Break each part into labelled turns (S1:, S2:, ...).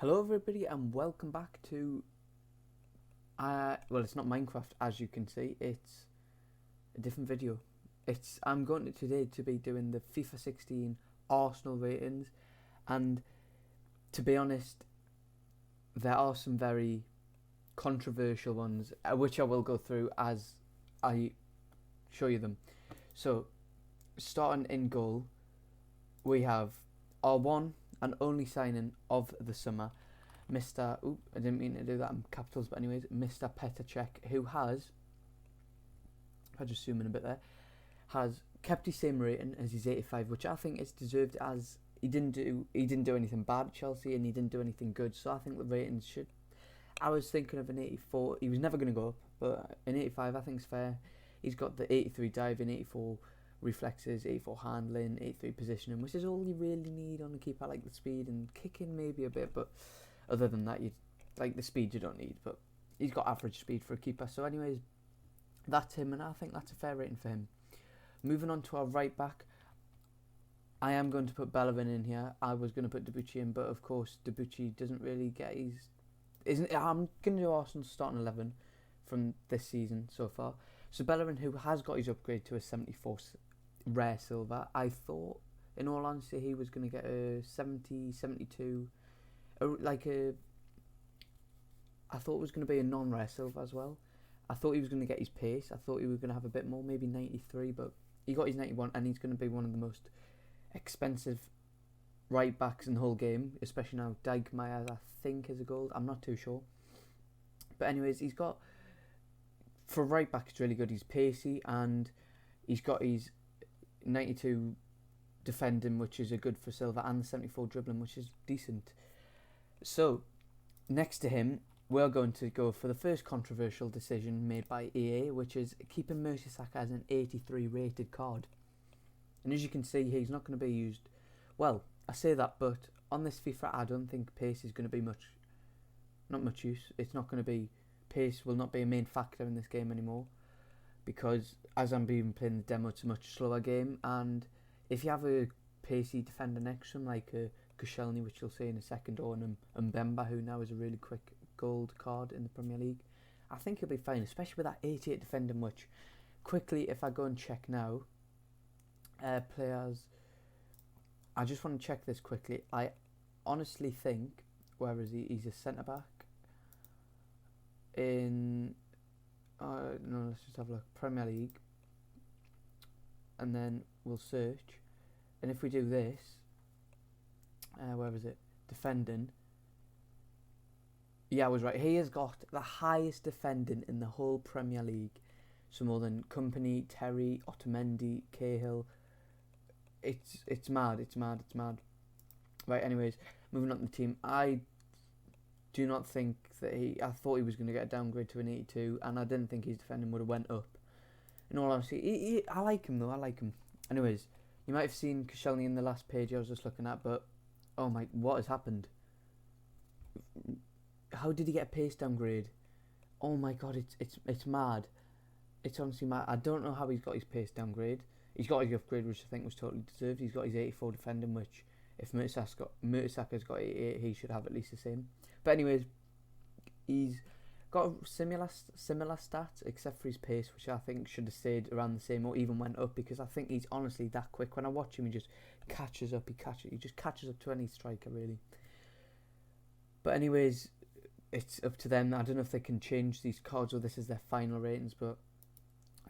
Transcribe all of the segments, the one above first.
S1: Hello everybody and welcome back to, well, it's not Minecraft as you can see, it's a different video. I'm going to today to be doing the FIFA 16 Arsenal ratings, and to be honest, there are some very controversial ones, which I will go through as I show you them. So, starting in goal, we have our one and only signing of the summer, Mr. I didn't mean to do that in capitals, but anyways, Mr. Petacek, who has, if I just zoom in a bit there, has kept his same rating as his 85, which I think is deserved, as he didn't do anything bad at Chelsea and he didn't do anything good. So I think the ratings should. I was thinking of an 84. He was never going to go up, but an 85 I think is fair. He's got the 83 diving, 84 reflexes, 84 handling, 83 positioning, which is all you really need on a keeper. Like the speed and kicking maybe a bit, but other than that, you like the speed you don't need. But he's got average speed for a keeper. So anyways, that's him, and I think that's a fair rating for him. Moving on to our right back, I am going to put Bellerin in here. I was going to put Debuchy in, but of course Debuchy doesn't really get his. I'm going to do Arsenal's starting 11 from this season so far. So Bellerin, who has got his upgrade to a 74 rare silver, I thought, in all honesty, he was going to get a 70, 72, I thought it was going to be a non-rare silver as well. I thought he was going to get his pace. I thought he was going to have a bit more, maybe 93, but he got his 91, and he's going to be one of the most expensive right backs in the whole game, especially now. Dijkmeyer, I think, is a gold. I'm not too sure. But anyways, he's got, for right back, it's really good. He's pacey, and he's got his 92 defending, which is a good for silver, and the 74 dribbling, which is decent. So, next to him, we're going to go for the first controversial decision made by EA, which is keeping Mertesacker as an 83 rated card. And as you can see, he's not going to be used. Well, I say that, but on this FIFA, I don't think pace is going to be not much use. It's not going to be, pace will not be a main factor in this game anymore, because as I'm playing the demo, it's a much slower game, and if you have a pacey defender next to him, like a Koscielny, which you'll see in a second, or an Mbemba, who now is a really quick gold card in the Premier League, I think he'll be fine, especially with that 88 defending, which, quickly, if I go and check now, players, I just want to check this quickly. I honestly think, where is he? He's a centre-back in, no, let's just have a look, Premier League, and then we'll search, and if we do this, where is it? Defending. Yeah, I was right. He has got the highest defending in the whole Premier League. So more than Company, Terry, Otamendi, Cahill. It's mad. It's mad. Right, anyways, moving on to the team. I do not think that I thought he was going to get a downgrade to an 82, and I didn't think his defending would have went up. In all honesty, I like him though. I like him. Anyways, you might have seen Koscielny in the last page I was just looking at, but oh my, what has happened? How did he get a pace downgrade? Oh my god, it's mad. It's honestly mad. I don't know how he's got his pace downgrade. He's got his upgrade, which I think was totally deserved. He's got his 84 defending, which if Mertesacker's got 88, he should have at least the same. But anyways, he's got similar stats, except for his pace, which I think should have stayed around the same or even went up, because I think he's honestly that quick. When I watch him, he just catches up. He just catches up to any striker, really. But anyways, it's up to them. I don't know if they can change these cards or this is their final ratings, but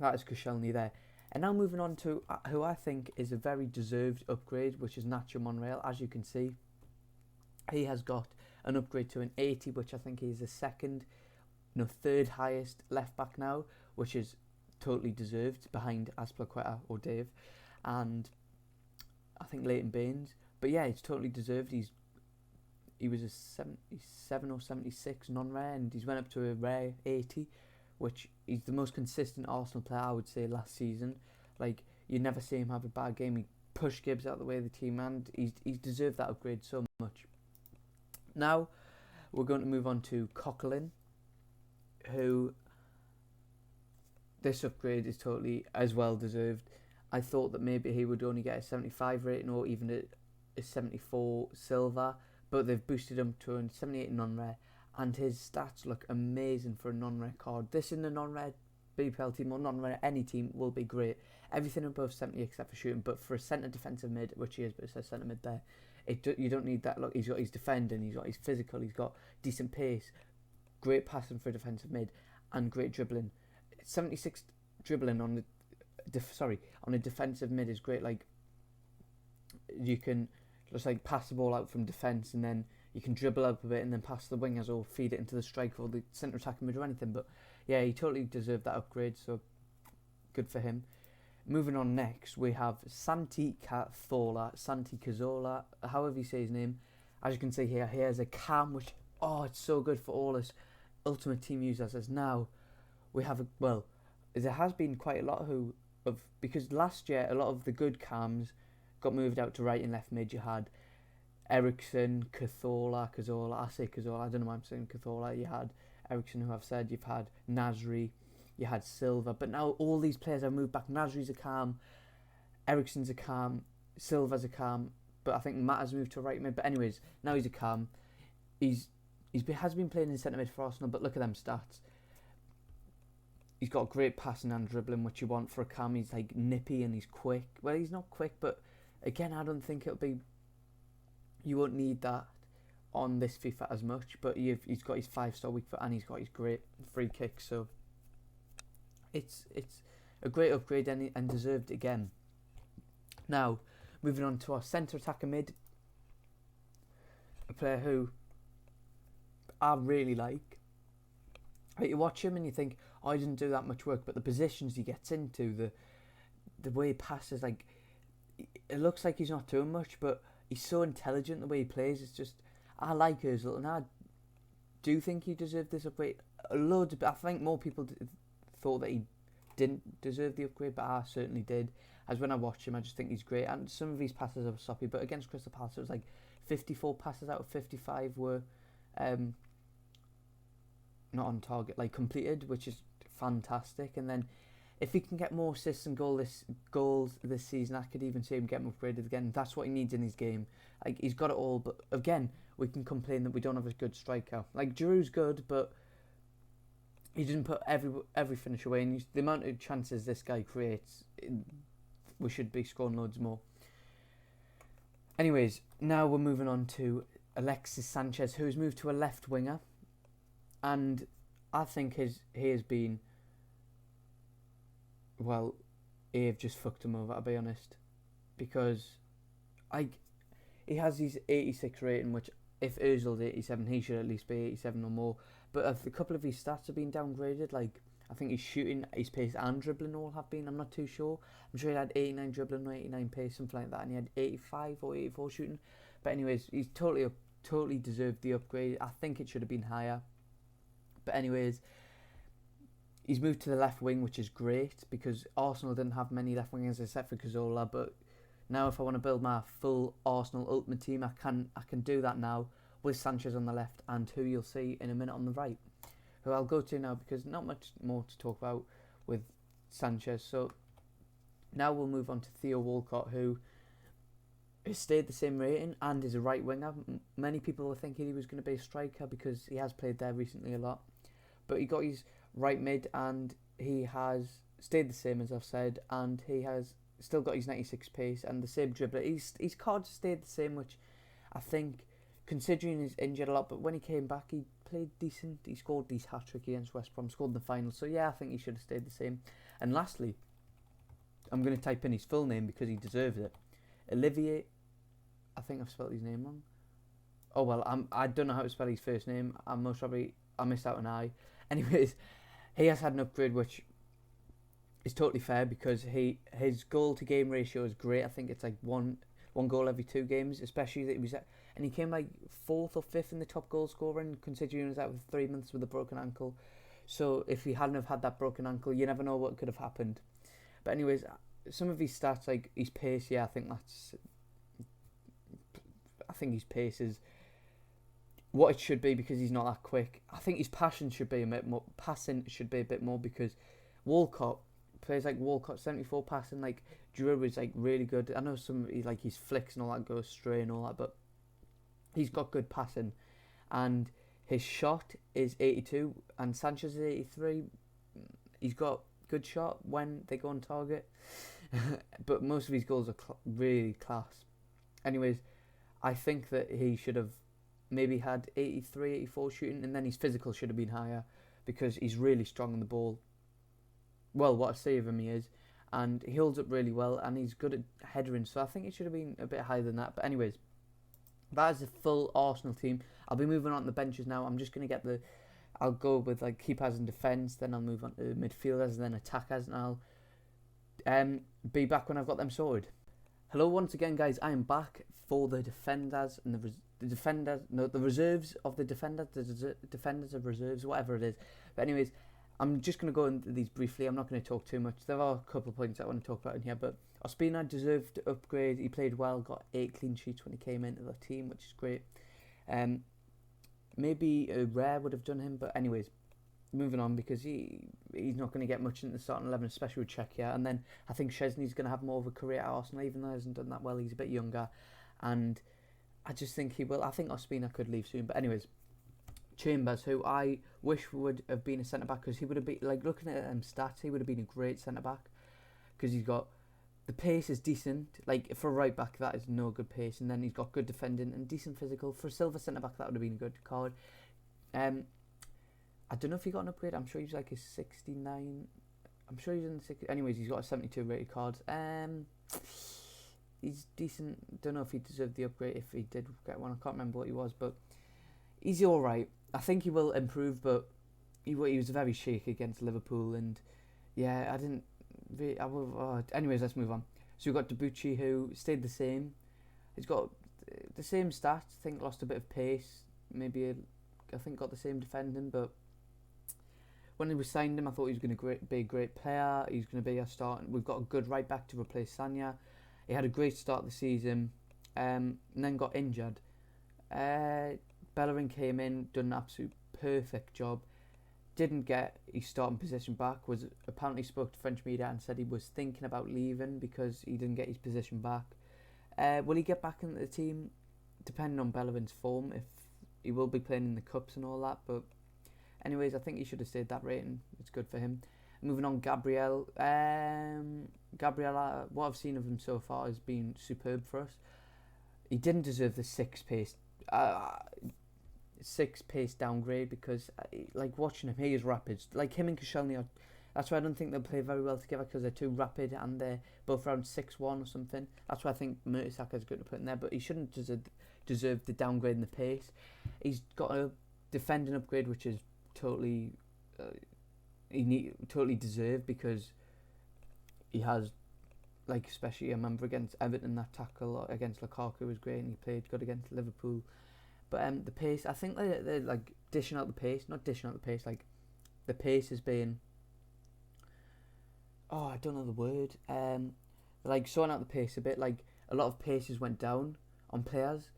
S1: that is Koscielny there. And now moving on to who I think is a very deserved upgrade, which is Nacho Monreal. As you can see, he has got an upgrade to an 80, which I think is the third highest left back now, which is totally deserved, behind Azpilicueta or Dave, and I think Leighton Baines. But yeah, it's totally deserved. He was a 77 or 76 non-rare, and he's went up to a rare 80, which he's the most consistent Arsenal player, I would say, last season. Like, you never see him have a bad game. He pushed Gibbs out of the way of the team, and he's deserved that upgrade so much. Now, we're going to move on to Coquelin, who this upgrade is totally as well deserved. I thought that maybe he would only get a 75 rating or even a 74 silver, but they've boosted him to a 78 non-rare, and his stats look amazing for a non-rare card. This in a non-rare BPL team or non-rare any team will be great. Everything above 70 except for shooting, but for a centre defensive mid, which he is, but it says centre mid there, you don't need that. Look, he's got his defending, he's got his physical, he's got decent pace, great passing for a defensive mid, and great dribbling. 76 dribbling on on a defensive mid is great. Like, you can just like pass the ball out from defence, and then you can dribble up a bit and then pass the wingers or feed it into the striker or the centre attacking mid or anything. But yeah, he totally deserved that upgrade, so good for him. Moving on next, we have Santi Cazorla, however you say his name. As you can see here, he has a cam, which, it's so good for all us Ultimate Team users. As now, we have there has been quite a lot because last year, a lot of the good cams got moved out to right and left mid. You had Ericsson, Cazorla, I say Cazorla, I don't know why I'm saying Cazorla. You had Ericsson, who I've said, you've had Nasri, you had Silva, but now all these players have moved back. Nasri's a cam, Ericsson's a cam, Silva's a cam, but I think Matt has moved to right mid. But anyways, now he's a cam. Has been playing in centre mid for Arsenal, but look at them stats. He's got great passing and dribbling, which you want for a cam. He's like nippy and he's quick. Well, he's not quick, but again, I don't think you won't need that on this FIFA as much. But he's got his 5-star weak foot and he's got his great free kick. So it's a great upgrade and deserved again. Now, moving on to our centre attacker mid, a player who I really like. But you watch him and you think, he didn't do that much work, but the positions he gets into, the way he passes, like, it looks like he's not doing much, but he's so intelligent the way he plays. It's just, I like Ozil, and I do think he deserved this upgrade. I think more people thought that he didn't deserve the upgrade, but I certainly did. As when I watch him, I just think he's great, and some of his passes are sloppy, but against Crystal Palace, it was like 54 passes out of 55 were not on target, like completed, which is fantastic. And then if he can get more assists and goals this season, I could even see him getting upgraded again. That's what he needs in his game. Like, he's got it all, but again, we can complain that we don't have a good striker. Like, Giroud's good, but he didn't put every finish away. And the amount of chances this guy creates, we should be scoring loads more. Anyways, now we're moving on to Alexis Sanchez, who has moved to a left winger, and I think he has been, well, they've just fucked him over, to be honest, because he has his 86 rating, which if Ozil's 87, he should at least be 87 or more. But a couple of his stats have been downgraded. Like, I think his shooting, his pace and dribbling all have been. I'm not too sure. I'm sure he had 89 dribbling or 89 pace, something like that, and he had 85 or 84 shooting. But anyways, he's totally deserved the upgrade. I think it should have been higher. But anyways, he's moved to the left wing, which is great, because Arsenal didn't have many left wingers except for Cazorla. But now, if I want to build my full Arsenal Ultimate Team, I can do that now with Sanchez on the left and who you'll see in a minute on the right, who I'll go to now because not much more to talk about with Sanchez. So now we'll move on to Theo Walcott, who has stayed the same rating and is a right winger. Many people were thinking he was going to be a striker because he has played there recently a lot. But he got his right mid and he has stayed the same, as I've said, and he has still got his 96 pace and the same dribbler. His cards stayed the same, which I think, considering he's injured a lot, but when he came back, he played decent. He scored his hat-trick against West Brom, scored in the final. So yeah, I think he should have stayed the same. And lastly, I'm going to type in his full name because he deserves it. Olivier, I think I've spelled his name wrong. Oh well, I don't know how to spell his first name. I missed out an I. Anyways, he has had an upgrade, which is totally fair because his goal to game ratio is great. I think it's like one goal every 2 games, especially that he came like 4th or 5th in the top goal scoring, considering he was out for 3 months with a broken ankle. So if he hadn't have had that broken ankle, you never know what could have happened. But anyways, some of his stats, like his pace, I think his pace is what it should be because he's not that quick. I think his passing should be a bit more because Walcott plays like Walcott 74 passing, like Giroud is like really good. I know some like his flicks and all that go astray and all that, but He's got good passing, and his shot is 82, and Sanchez is 83. He's got good shot when they go on target, but most of his goals are really class. Anyways, I think that he should have maybe had 83, 84 shooting, and then his physical should have been higher because he's really strong on the ball. Well, what I say of him he is, and he holds up really well, and he's good at headering, so I think it should have been a bit higher than that. But anyways, that is the full Arsenal team. I'll be moving on to the benches now. I'm just going to get I'll go with like keepers and defence, then I'll move on to midfielders, and then attackers, and I'll be back when I've got them sorted. Hello once again, guys. I am back for the defenders and the reserves of the defenders, the defenders of reserves, whatever it is. But anyways, I'm just going to go into these briefly. I'm not going to talk too much. There are a couple of points I want to talk about in here, but Ospina deserved to upgrade. He played well, got 8 clean sheets when he came into the team, which is great. Maybe a Rare would have done him, but anyways, moving on, because he's not going to get much in the starting 11, especially with Czechia. And then I think Szczesny's going to have more of a career at Arsenal, even though he hasn't done that well. He's a bit younger, and I just think he will. I think Ospina could leave soon, but anyways, Chambers, who I wish would have been a centre back, because he would have been, like, looking at stats, he would have been a great centre back, because he's got the pace is decent. Like, for a right back, that is no good pace, and then he's got good defending and decent physical. For a silver centre back, that would have been a good card. I don't know if he got an upgrade. I'm sure he's like a 69. I'm sure he's in the 60. Anyways, he's got a 72 rated card. He's decent. Don't know if he deserved the upgrade. If he did get one, I can't remember what he was, but he's all right. I think he will improve, but he was very shaky against Liverpool, and yeah, I didn't. Anyways, let's move on. So we've got Debuchy, who stayed the same. He's got the same stats. I think lost a bit of pace. Maybe I think got the same defending, but when we signed him, I thought he was going to be a great player. He's going to be a start. We've got a good right back to replace Sanya. He had a great start of the season, and then got injured. Bellerin came in, done an absolute perfect job. Didn't get his starting position back. Was apparently spoke to French media and said he was thinking about leaving because he didn't get his position back. Will he get back into the team? Depending on Bellerin's form, if he will be playing in the cups and all that. But anyways, I think he should have stayed that rating. It's good for him. Moving on, Gabriel. Gabriel, what I've seen of him so far has been superb for us. He didn't deserve the six pace downgrade, because like watching him, he is rapid. Like him and Koscielny, that's why I don't think they'll play very well together, because they're too rapid and they're both around 6'1" or something. That's why I think Mertesacker is good to put in there, but he shouldn't deserve the downgrade in the pace. He's got a defending upgrade, which is totally totally deserved, because he has, like, especially I remember against Everton, that tackle against Lukaku was great, and he played good against Liverpool. But the pace, I think they're like dishing out the pace, not dishing out the pace, like the pace has been, I don't know the word, like sorting out the pace a bit. Like a lot of paces went down on players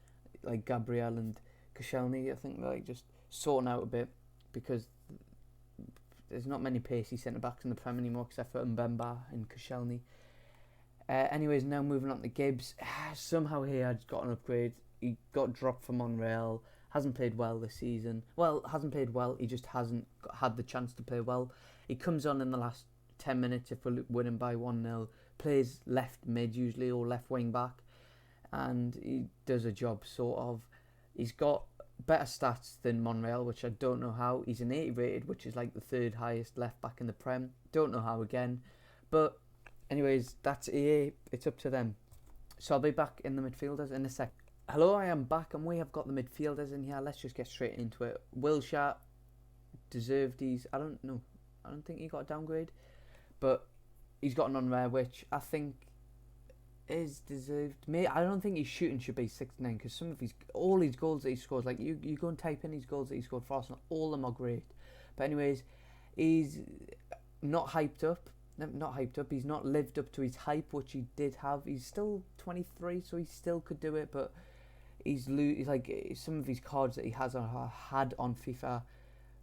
S1: like Gabriel and Koscielny. I think they're like just sorting out a bit, because there's not many pacey centre backs in the Prem anymore except for Mbemba and Koscielny. Anyways, now moving on to Gibbs. Somehow he had got an upgrade. He got dropped for Monreal. Hasn't played well this season. Well, hasn't played well. He just hasn't had the chance to play well. He comes on in the last 10 minutes if we're winning by 1-0. Plays left mid usually, or left wing back, and he does a job sort of. He's got better stats than Monreal, which I don't know how. He's an 80 rated, which is like the third highest left back in the Prem. Don't know how again. But anyways, that's EA. It's up to them. So I'll be back in the midfielders in a sec. Hello, I am back, and we have got the midfielders in here. Let's just get straight into it. Wilshere deserved these. I don't know. I don't think he got a downgrade, but he's got an on-rare, which I think is deserved. I don't think his shooting should be 69, because some of all his goals that he scores, like you go and type in his goals that he scored for Arsenal, all of them are great. But anyways, he's not hyped up. He's not lived up to his hype, which he did have. He's still 23, so he still could do it, but he's like some of his cards that he had on FIFA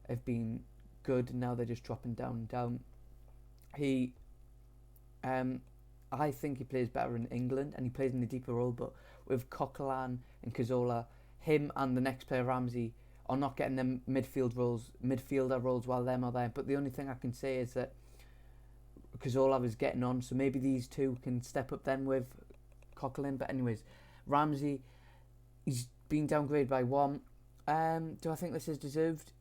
S1: have been good, and now they're just dropping down and down. I think he plays better in England, and he plays in a deeper role, but with Coquelin and Cazorla, him and the next player, Ramsey, are not getting them midfielder roles while them are there. But the only thing I can say is that because Olav is getting on, so maybe these two can step up then with Coquelin. But anyways, Ramsey, he's been downgraded by 1. Do I think this is deserved?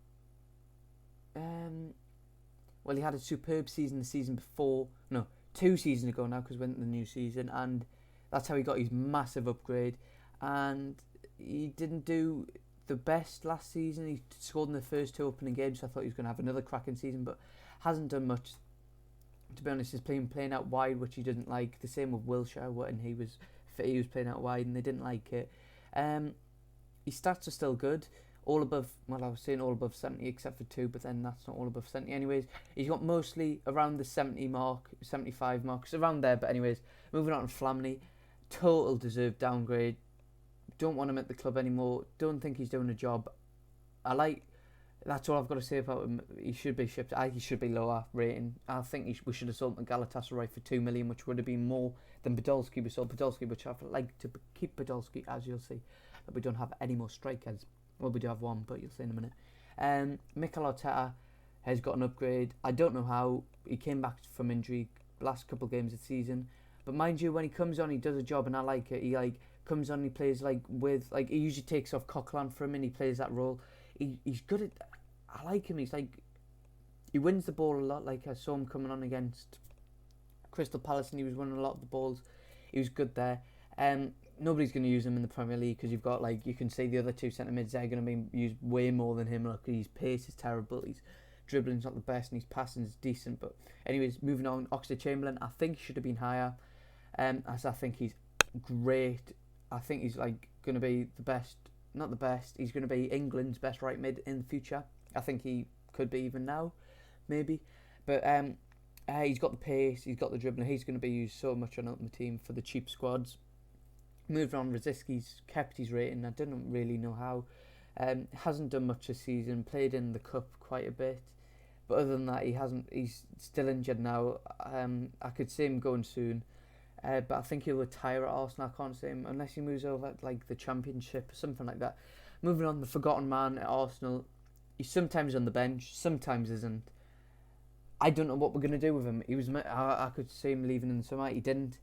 S1: Well, he had a superb season the season before. No, 2 seasons ago now, because we went to the new season, and that's how he got his massive upgrade. And he didn't do the best last season. He scored in the first 2 opening games, so I thought he was going to have another cracking season, but hasn't done much. To be honest, he's playing out wide, which he didn't like. The same with Wilshere, when he was playing out wide, and they didn't like it. His stats are still good. All above, well, I was saying all above 70 except for 2, but then that's not all above 70 anyways. He's got mostly around the 70 mark, 75 marks, around there. But anyways, moving on to Flamini, total deserved downgrade. Don't want him at the club anymore. Don't think he's doing a job. That's all I've got to say about him. He should be shipped. He should be lower rating. I think we should have sold him to Galatasaray for 2 million, which would have been more than Podolski. We sold Podolski, which I'd like to keep Podolski, as you'll see. But we don't have any more strikers. Well, we do have one, but you'll see in a minute. Mikel Arteta has got an upgrade. I don't know how. He came back from injury last couple of games of the season. But mind you, when he comes on, he does a job, and I like it. He comes on, he plays he usually takes off Coquelin for him, and he plays that role. He's good at. I like him. He wins the ball a lot. Like I saw him coming on against Crystal Palace, and he was winning a lot of the balls. He was good there. Nobody's going to use him in the Premier League because you've got you can see the other 2 centre mids. They're going to be used way more than him. Like his pace is terrible. His dribbling's not the best, and his passing's decent. But anyways, moving on. Oxlade-Chamberlain, I think he should have been higher. As I think he's great. I think he's going to be the best. Not the best. He's going to be England's best right mid in the future. I think he could be even now, maybe. But he's got the pace. He's got the dribbling. He's going to be used so much on Ultimate Team for the cheap squads. Moving on, Rosiski's kept his rating. I don't really know how. Hasn't done much this season. Played in the cup quite a bit, but other than that, he hasn't. He's still injured now. I could see him going soon, but I think he'll retire at Arsenal. I can't see him unless he moves over to the Championship or something like that. Moving on, the forgotten man at Arsenal. He's sometimes on the bench, sometimes isn't. I don't know what we're gonna do with him. I could see him leaving in the summer. He didn't.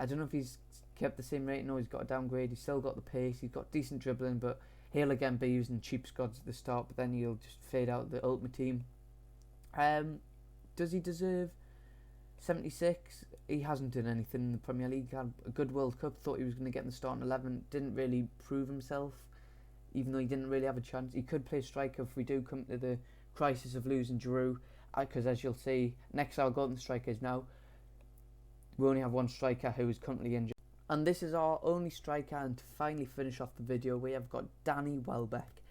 S1: I don't know if he's kept the same rating or he's got a downgrade. He's still got the pace. He's got decent dribbling, but he'll again be using cheap squads at the start. But then he'll just fade out the Ultimate Team. Does he deserve 76? He hasn't done anything in the Premier League. Had a good World Cup. Thought he was going to get in the starting 11. Didn't really prove himself, even though he didn't really have a chance. He could play striker if we do come to the crisis of losing Giroud. Because as you'll see, next our golden striker is now. We only have 1 striker who is currently injured. And this is our only striker, and to finally finish off the video, we have got Danny Welbeck,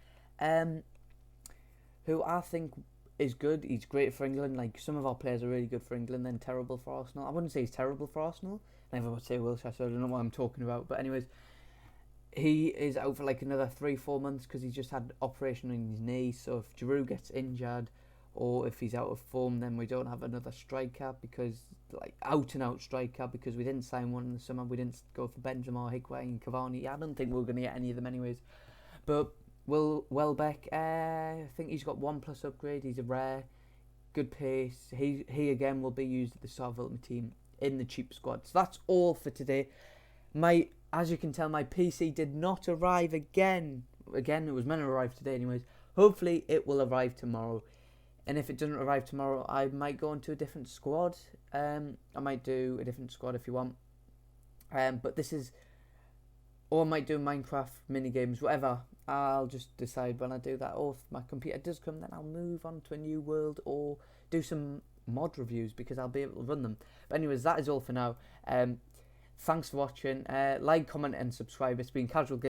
S1: who I think is good. He's great for England. Some of our players are really good for England, then terrible for Arsenal. I wouldn't say he's terrible for Arsenal. Never would say Wilshere, so I don't know what I'm talking about. But anyways, he is out for another 3-4 months because he's just had operation on his knee. So if Giroud gets injured, or if he's out of form, then we don't have another striker out and out striker, because we didn't sign one in the summer. We didn't go for Benzema, Higuain, Cavani. I don't think we're going to get any of them anyways. But Welbeck, I think he's got 1+ upgrade. He's a rare, good pace. He again will be used at the start of Ultimate Team in the cheap squad. So that's all for today. As you can tell, my PC did not arrive again. Again, it was meant to arrive today anyways. Hopefully it will arrive tomorrow. And if it doesn't arrive tomorrow, I might go into a different squad. I might do a different squad if you want. But this is... Or I might do Minecraft mini-games, whatever. I'll just decide when I do that. Or if my computer does come, then I'll move on to a new world or do some mod reviews because I'll be able to run them. But anyways, that is all for now. Thanks for watching. Like, comment and subscribe. It's been Casual Gaming.